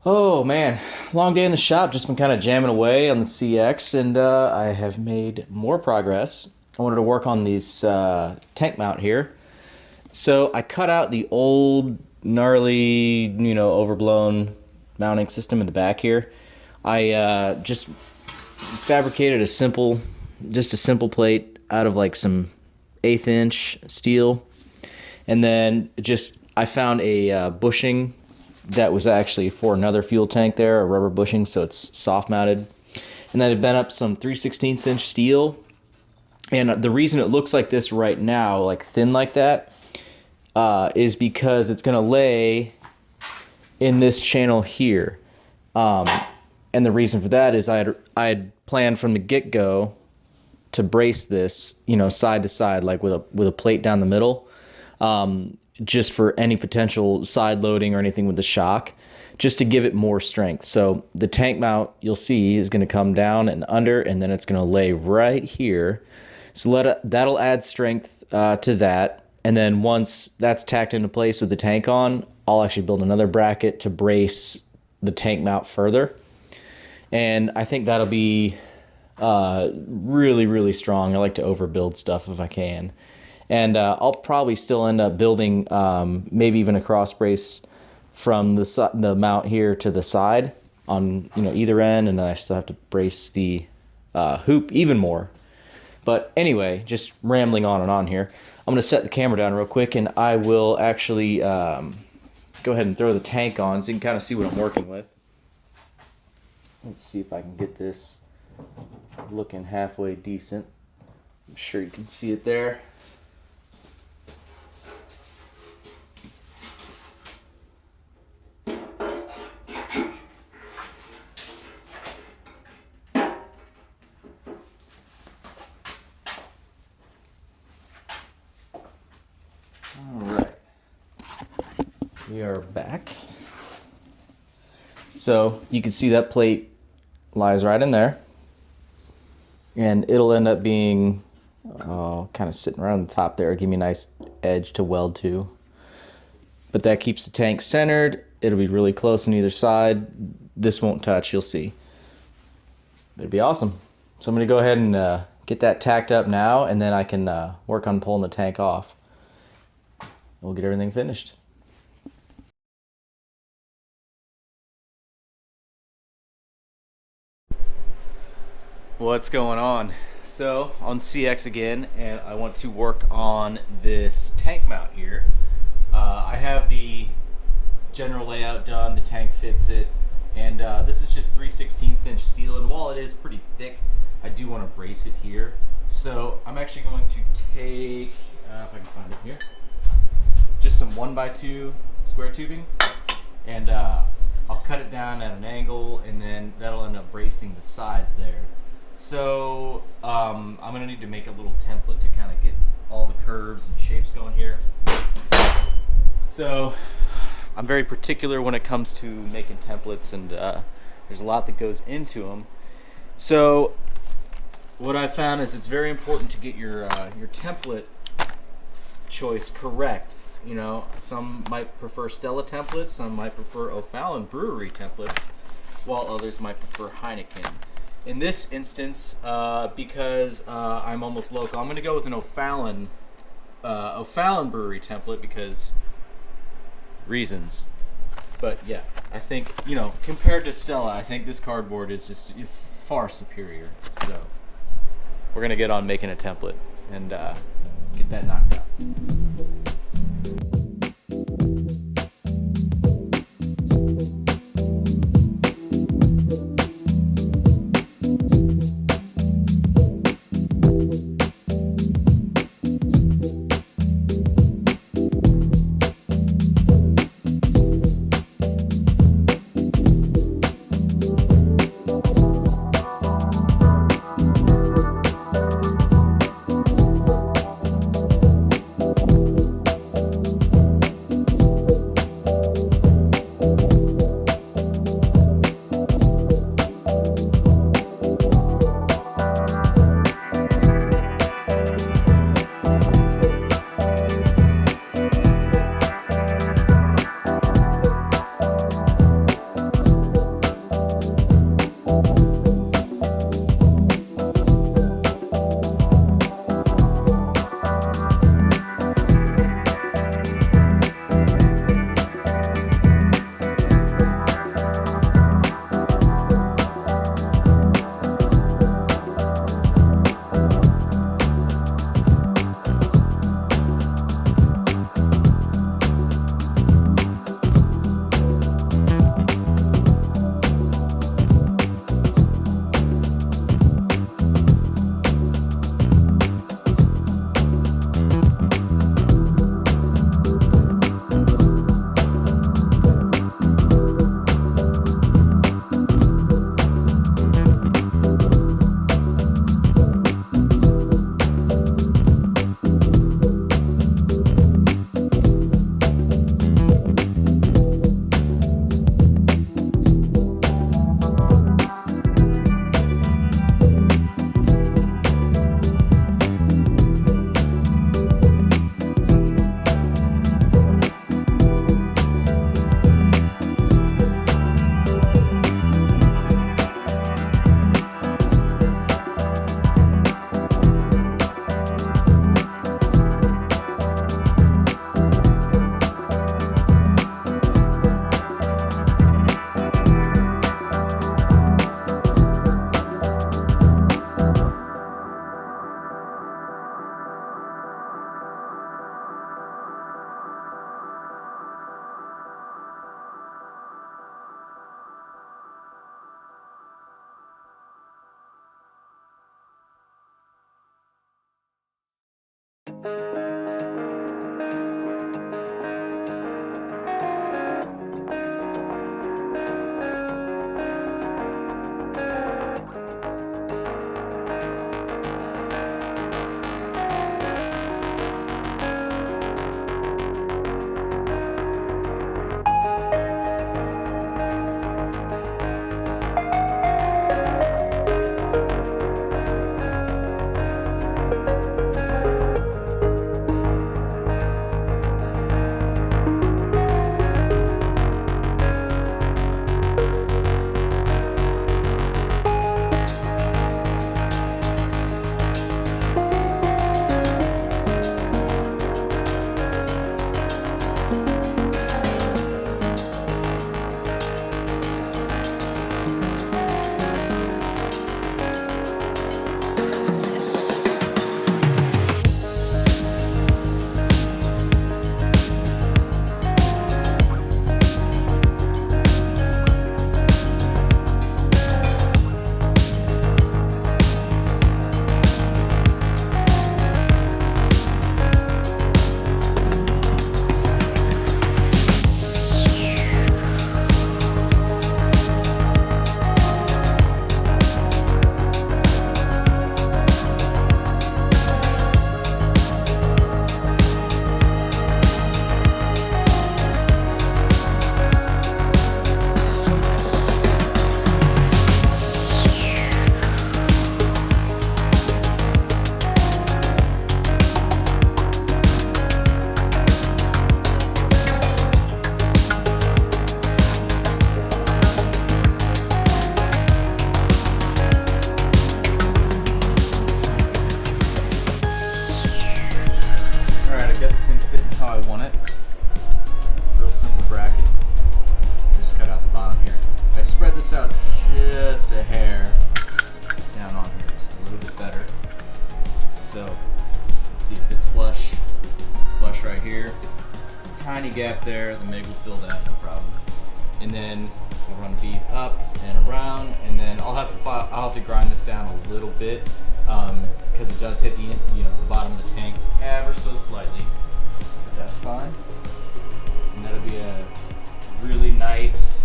Oh man, long day in the shop. Just been kind of jamming away on the CX, and I have made more progress. I wanted to work on these tank mount here. So I cut out the old, gnarly, overblown mounting system in the back here. I just fabricated just a simple plate out of like some 1/8 inch steel, and then just I found a bushing that was actually for another fuel tank there, a rubber bushing, so it's soft mounted. And then I bent up some 3/16 inch steel. And the reason it looks like this right now, like thin like that, is because it's gonna lay in this channel here. And the reason for that is I had planned from the get-go to brace this, side to side, like with a plate down the middle. Just for any potential side loading or anything with the shock, just to give it more strength. So the tank mount, you'll see, is going to come down and under, and then it's going to lay right here. So that'll add strength to that. And then once that's tacked into place with the tank on, I'll actually build another bracket to brace the tank mount further. And I think that'll be really, really strong. I like to overbuild stuff if I can. And I'll probably still end up building maybe even a cross brace from the mount here to the side on either end, and then I still have to brace the hoop even more. But anyway, just rambling on and on here. I'm going to set the camera down real quick, and I will actually go ahead and throw the tank on so you can kind of see what I'm working with. Let's see if I can get this looking halfway decent. I'm sure you can see it there. Alright, we are back. So you can see that plate lies right in there, and it'll end up being kind of sitting right on the top there, give me a nice edge to weld to. But that keeps the tank centered. It'll be really close on either side. This won't touch, you'll see. It'll be awesome. So I'm going to go ahead and get that tacked up now, and then I can work on pulling the tank off. We'll get everything finished. What's going on? So on CX again, and I want to work on this tank mount here. I have the general layout done, the tank fits it, and this is just 3/16 inch steel, and while it is pretty thick, I do want to brace it here. So I'm actually going to take, if I can find it here, just some 1x2 square tubing, and I'll cut it down at an angle, and then that'll end up bracing the sides there. So I'm going to need to make a little template to kind of get all the curves and shapes going here. So I'm very particular when it comes to making templates, and there's a lot that goes into them. So what I found is it's very important to get your template choice correct. Some might prefer Stella templates, some might prefer O'Fallon brewery templates, while others might prefer Heineken. In this instance, because I'm almost local, I'm going to go with an O'Fallon brewery template because reasons. But yeah, I think, compared to Stella, I think this cardboard is just far superior. So we're going to get on making a template and get that knocked out. everything fitting how I want it. Real simple bracket. Just cut out the bottom here. I spread this out just a hair, so down on here just a little bit better. So let's see if it's flush right here. Tiny gap there, the MIG will fill that, no problem. And then I'll run bead up and around, and then I'll have to grind this down a little bit because it does hit the the bottom of the tank ever so slightly, but that's fine. And that'll be a really nice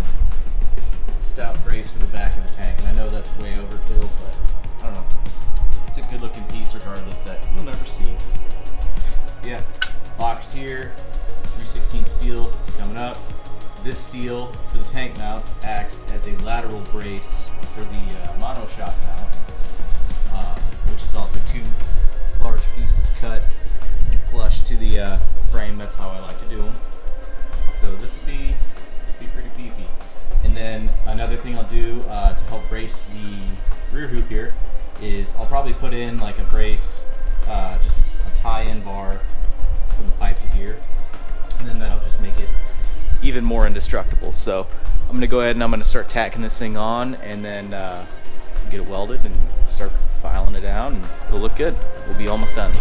stout brace for the back of the tank. And I know that's way overkill, but I don't know. It's a good looking piece regardless that you'll never see. Yeah, boxed here, 3/16 steel coming up. This steel for the tank mount acts as a lateral brace for the monoshock mount, which is also 2 large pieces cut and flush to the frame. That's how I like to do them. So this will be pretty beefy. And then another thing I'll do to help brace the rear hoop here is I'll probably put in like a brace, just a tie-in bar from the pipe to here, and then that'll just make it even more indestructible. So I'm gonna go ahead and I'm gonna start tacking this thing on, and then get it welded and start filing it down, and it'll look good. We'll be almost done.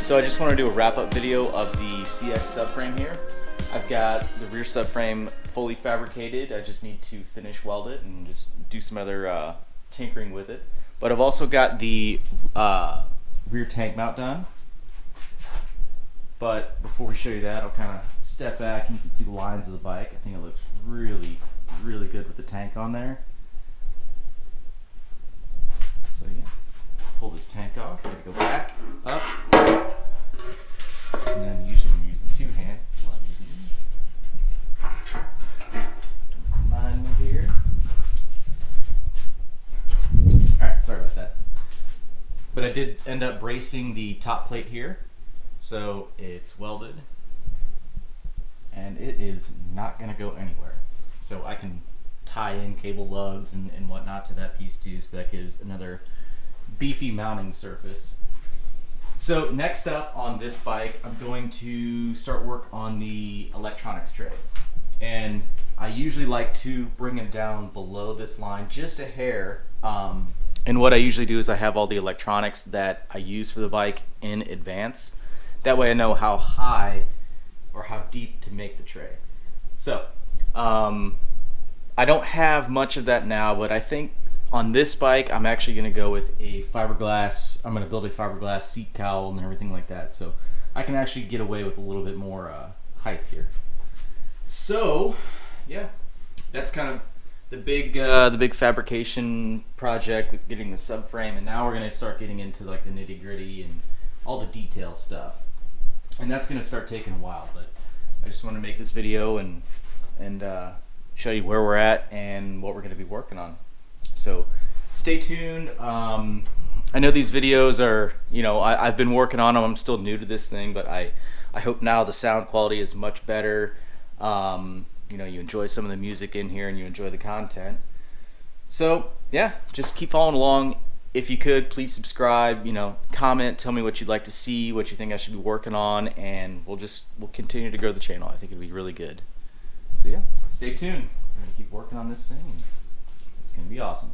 So I just want to do a wrap-up video of the CX subframe here. I've got the rear subframe fully fabricated. I just need to finish weld it and just do some other tinkering with it. But I've also got the rear tank mount done. But before we show you that, I'll kind of step back and you can see the lines of the bike. I think it looks really, really good with the tank on there. So yeah, pull this tank off. Gotta go back, up, and then usually when you're using 2 hands, it's a lot easier. Don't mind me here. Alright, sorry about that. But I did end up bracing the top plate here. So it's welded. And it is not going to go anywhere. So I can tie in cable lugs and whatnot to that piece too. So that gives another beefy mounting surface. So next up on this bike, I'm going to start work on the electronics tray. And I usually like to bring it down below this line just a hair. And what I usually do is I have all the electronics that I use for the bike in advance. That way I know how high or how deep to make the tray. So I don't have much of that now, but I think on this bike I'm actually going to go with a fiberglass. I'm going to build a fiberglass seat cowl and everything like that, so I can actually get away with a little bit more height here. So yeah, that's kind of the big fabrication project with getting the subframe, and now we're gonna start getting into like the nitty gritty and all the detail stuff, and that's gonna start taking a while. But I just want to make this video and show you where we're at and what we're gonna be working on. So stay tuned. I know these videos are, I've been working on them. I'm still new to this thing, but I hope now the sound quality is much better. You enjoy some of the music in here and you enjoy the content. So yeah, just keep following along. If you could, please subscribe, comment, tell me what you'd like to see, what you think I should be working on, and we'll continue to grow the channel. I think it'll be really good. So yeah, stay tuned. We're gonna keep working on this thing, and it's gonna be awesome.